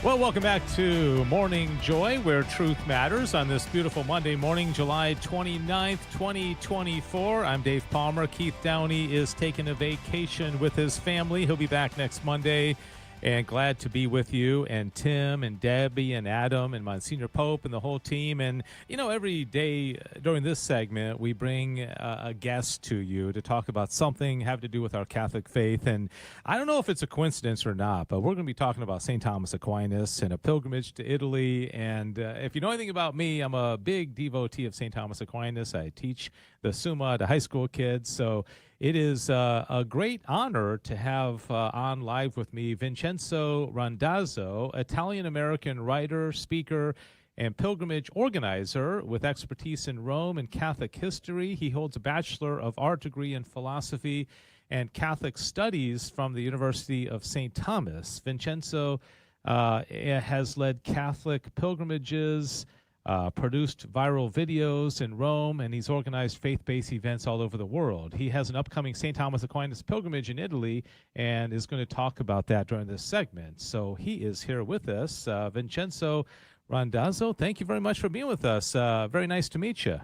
Well, welcome back to Morning Joy, where truth matters on this beautiful Monday morning, July 29th, 2024. I'm Dave Palmer. Keith Downey is taking a vacation with his family. He'll be back next Monday, and glad to be with you and Tim and Debbie and Adam and Monsignor Pope and the whole team. And, you know, every day during this segment, we bring a guest to you to talk about something having to do with our Catholic faith. And I don't know if it's a coincidence or not, but we're going to be talking about St. Thomas Aquinas and a pilgrimage to Italy. And if you know anything about me, I'm a big devotee of St. Thomas Aquinas. I teach the Summa to high school kids. So it is a great honor to have on live with me Vincenzo Randazzo, Italian-American writer, speaker, and pilgrimage organizer with expertise in Rome and Catholic history. He holds a Bachelor of Art degree in philosophy and Catholic studies from the University of St. Thomas. Vincenzo has led Catholic pilgrimages, produced viral videos in Rome, and he's organized faith-based events all over the world. He has an upcoming St. Thomas Aquinas pilgrimage in Italy and is going to talk about that during this segment. So he is here with us. Vincenzo Randazzo, thank you very much for being with us. Very nice to meet you.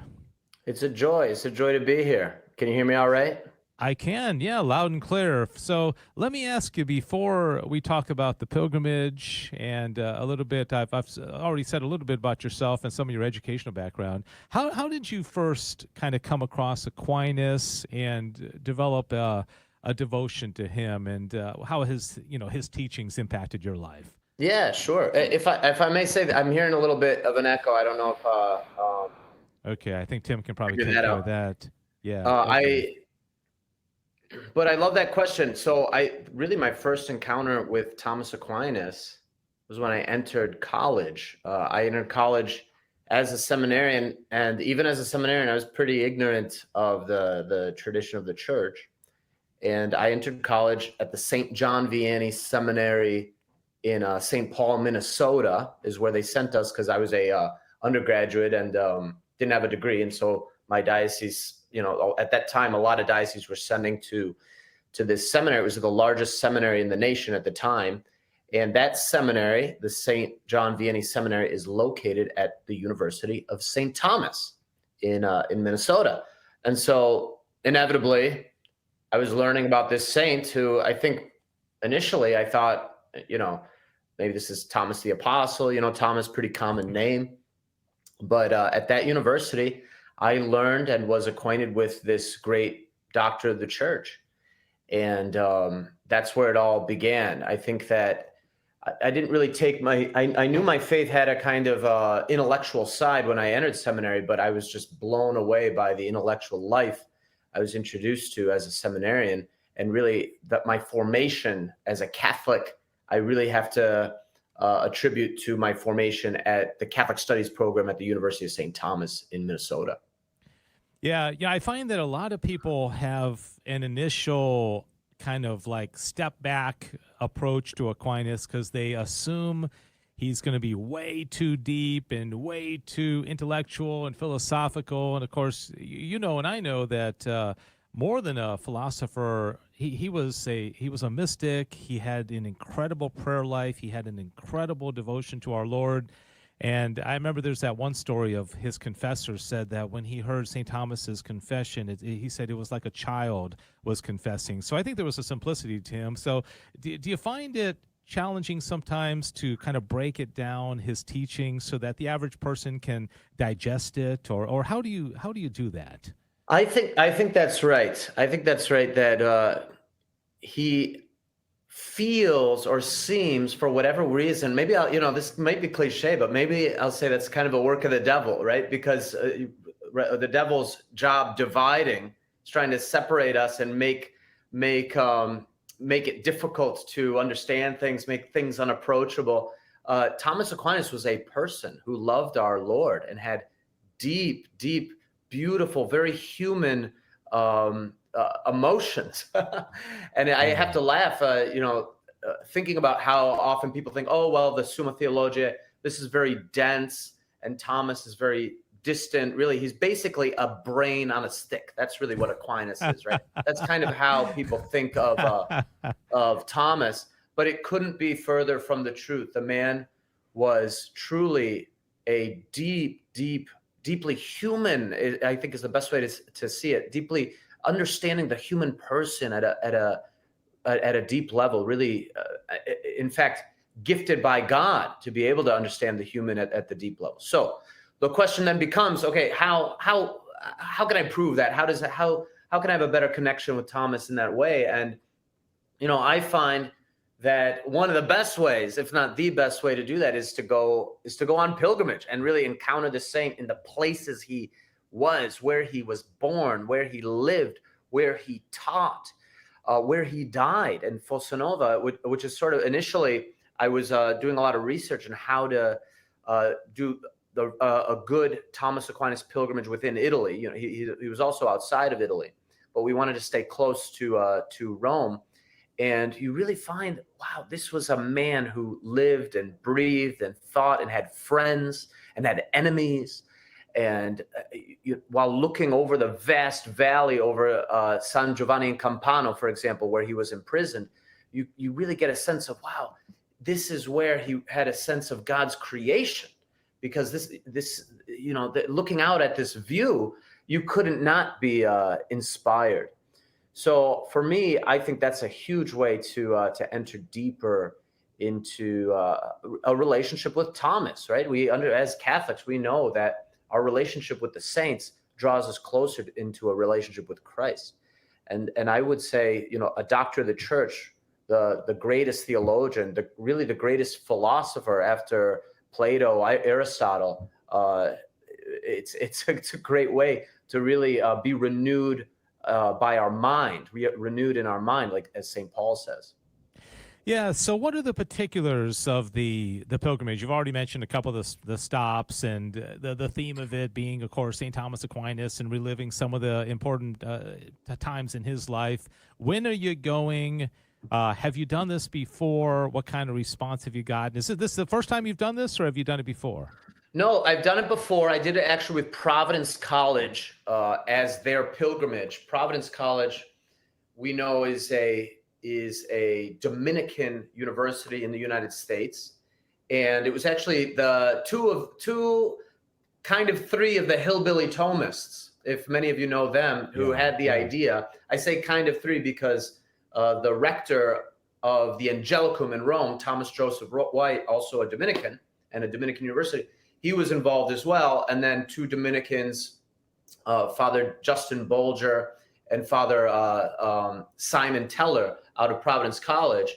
It's a joy. It's a joy to be here. Can you hear me all right? I can, yeah, loud and clear. So let me ask you, before we talk about the pilgrimage and a little bit, I've already said a little bit about yourself and some of your educational background. How did you first kind of come across Aquinas and develop a devotion to him, and how his teachings impacted your life? Yeah, sure. If I may say that I'm hearing a little bit of an echo. I don't know if Okay, I think Tim can probably figure take that care out. of that. Yeah. Okay. But I love that question. So my first encounter with Thomas Aquinas was when I entered college. I entered college as a seminarian, and even as a seminarian, I was pretty ignorant of the tradition of the church. And I entered college at the St. John Vianney Seminary in St. Paul, Minnesota, is where they sent us, because I was a undergraduate and didn't have a degree. And so my diocese, at that time, a lot of dioceses were sending to this seminary. It was the largest seminary in the nation at the time. And that seminary, the St. John Vianney Seminary, is located at the University of St. Thomas in Minnesota. And so inevitably, I was learning about this saint who, I think initially I thought, maybe this is Thomas the Apostle. Thomas, pretty common name. But at that university, I learned and was acquainted with this great doctor of the church. And that's where it all began. I think that I didn't really take I knew my faith had a kind of intellectual side when I entered seminary, but I was just blown away by the intellectual life I was introduced to as a seminarian. And really, that my formation as a Catholic, I really have to attribute to my formation at the Catholic Studies program at the University of St. Thomas in Minnesota. Yeah, I find that a lot of people have an initial kind of like step back approach to Aquinas because they assume he's going to be way too deep and way too intellectual and philosophical. And of course, and I know that more than a philosopher, he was a mystic. He had an incredible prayer life. He had an incredible devotion to our Lord. And I remember there's that one story of his confessor said that when he heard St. Thomas's confession, he said it was like a child was confessing. So I think there was a simplicity to him. So do you find it challenging sometimes to kind of break it down, his teaching, so that the average person can digest it, or how do you do that? I think that's right. I think that's right that he feels or seems, for whatever reason, maybe this might be cliche, but maybe I'll say that's kind of a work of the devil, right? Because the devil's job dividing is trying to separate us and make it difficult to understand things, make things unapproachable. Thomas Aquinas was a person who loved our Lord and had deep, beautiful, very human emotions. And I have to laugh, thinking about how often people think, oh, well, the Summa Theologia, this is very dense, and Thomas is very distant. Really, he's basically a brain on a stick. That's really what Aquinas is, right? That's kind of how people think of Thomas. but it couldn't be further from the truth. The man was truly a deeply human, I think is the best way to see it, deeply understanding the human person at a deep level, really, in fact, gifted by God to be able to understand the human at the deep level. So the question then becomes, okay, how can I prove that? How can I have a better connection with Thomas in that way? And, I find that one of the best ways, if not the best way to do that, is to go on pilgrimage and really encounter the saint in the places he was, where he was born, where he lived, where he taught, where he died in Fossanova, which is sort of initially, I was doing a lot of research on how to do a good Thomas Aquinas pilgrimage within Italy. He was also outside of Italy, but we wanted to stay close to Rome. And you really find, wow, this was a man who lived and breathed and thought and had friends and had enemies. And while looking over the vast valley over San Giovanni in Campano, for example, where he was imprisoned, you really get a sense of, wow, this is where he had a sense of God's creation. Because looking out at this view, you couldn't not be inspired. So for me, I think that's a huge way to enter deeper into a relationship with Thomas, right? As Catholics, we know that our relationship with the saints draws us closer into a relationship with Christ. And I would say, a doctor of the church, the greatest theologian, really the greatest philosopher after Plato, Aristotle, it's a great way to really be renewed by our mind, renewed in our mind, like as St. Paul says. Yeah. So, what are the particulars of the pilgrimage? You've already mentioned a couple of the stops, and the theme of it being, of course, St. Thomas Aquinas and reliving some of the important times in his life. When are you going? Have you done this before? What kind of response have you gotten? Is this the first time you've done this, or have you done it before? No, I've done it before. I did it actually with Providence College as their pilgrimage. Providence College, we know, is a Dominican university in the United States, and it was actually the three of the hillbilly Thomists, if many of you know them, who had the idea. I say kind of three because the rector of the Angelicum in Rome, Thomas Joseph White, also a Dominican and a Dominican university, he was involved as well. And then two Dominicans, Father Justin Bolger and Father Simon Teller out of Providence College,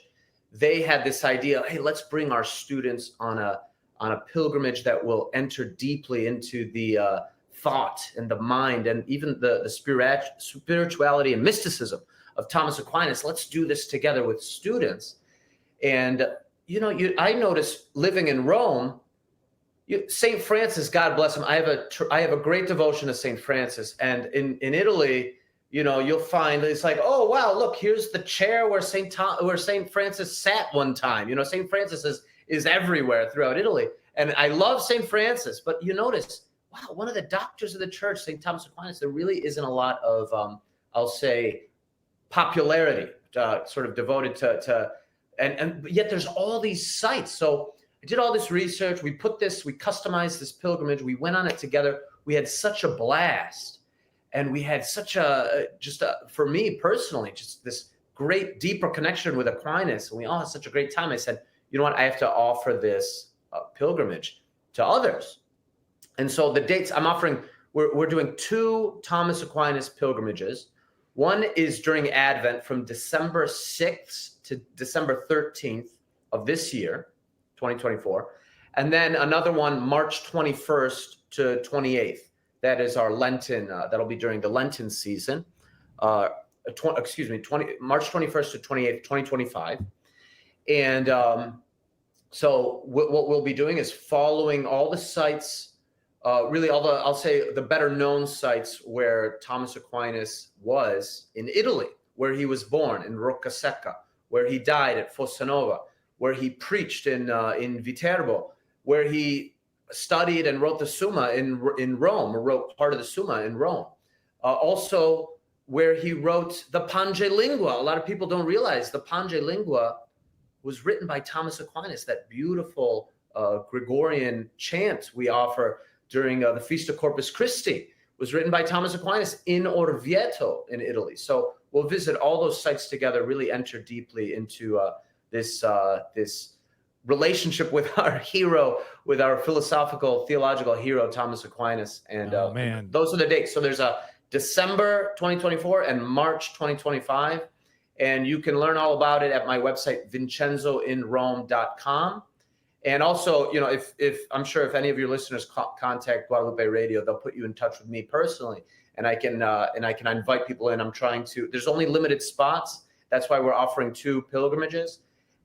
they had this idea, hey, let's bring our students on a pilgrimage that will enter deeply into the thought and the mind and even the spirituality and mysticism of Thomas Aquinas. Let's do this together with students. And, I noticed living in Rome, St. Francis, God bless him. I have a great devotion to St. Francis. And in Italy, you'll find it's like, oh, wow, look, here's the chair where St. Francis sat one time. St. Francis is everywhere throughout Italy. And I love St. Francis, but you notice, wow, one of the doctors of the church, St. Thomas Aquinas, there really isn't a lot of, I'll say, popularity sort of devoted to and yet there's all these sites. So I did all this research. We customized this pilgrimage. We went on it together. We had such a blast. And we had such for me personally, just this great deeper connection with Aquinas. And we all had such a great time. I said, you know what? I have to offer this pilgrimage to others. And so the dates I'm offering, we're doing 2 Thomas Aquinas pilgrimages. One is during Advent from December 6th to December 13th of this year, 2024. And then another one, March 21st to 28th. That is our Lenten, that'll be during the Lenten season. March 21st to 28th, 2025. And so what we'll be doing is following all the sites, really all I'll say the better known sites where Thomas Aquinas was in Italy, where he was born in Roccasecca, where he died at Fossanova, where he preached in Viterbo, where he studied and wrote the Summa in Rome, or wrote part of the Summa in Rome. Also, where he wrote the Pange Lingua. A lot of people don't realize the Pange Lingua was written by Thomas Aquinas. That beautiful Gregorian chant we offer during the Feast of Corpus Christi was written by Thomas Aquinas in Orvieto in Italy. So we'll visit all those sites together, really enter deeply into this relationship with our hero, with our philosophical, theological hero, Thomas Aquinas. And those are the dates. So there's a December 2024 and March 2025. And you can learn all about it at my website, vincenzoinrome.com. And also, you know, if I'm sure if any of your listeners contact Guadalupe Radio, they'll put you in touch with me personally, and I can invite people in. There's only limited spots. That's why we're offering 2 pilgrimages.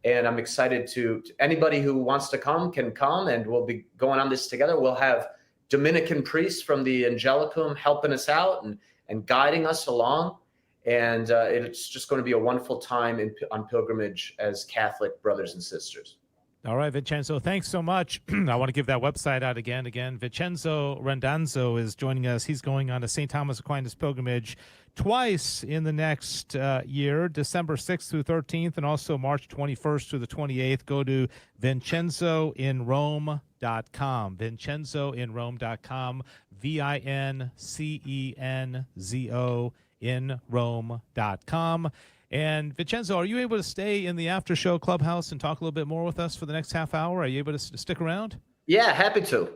And I'm excited to anybody who wants to come can come, and we'll be going on this together. We'll have Dominican priests from the Angelicum helping us out and guiding us along. And it's just going to be a wonderful time on pilgrimage as Catholic brothers and sisters. All right, Vincenzo, thanks so much. I want to give that website out again. Vincenzo Randazzo is joining us. He's going on a St. Thomas Aquinas pilgrimage twice in the next year, December 6th through 13th, and also March 21st through the 28th. Go to vincenzoinrome.com, vincenzoinrome.com, VINCENZO in Rome.com. And Vincenzo, are you able to stay in the after show clubhouse and talk a little bit more with us for the next half hour? Are you able to stick around? Yeah, happy to.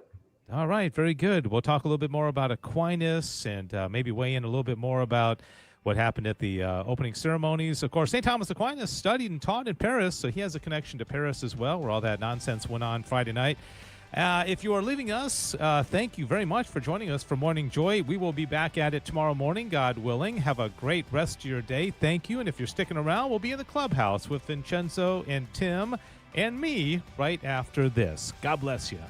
All right, very good. We'll talk a little bit more about Aquinas and maybe weigh in a little bit more about what happened at the opening ceremonies. Of course, St. Thomas Aquinas studied and taught in Paris, so he has a connection to Paris as well, where all that nonsense went on Friday night. If you are leaving us, thank you very much for joining us for Morning Joy. We will be back at it tomorrow morning, God willing. Have a great rest of your day. Thank you. And if you're sticking around, we'll be in the clubhouse with Vincenzo and Tim and me right after this. God bless you.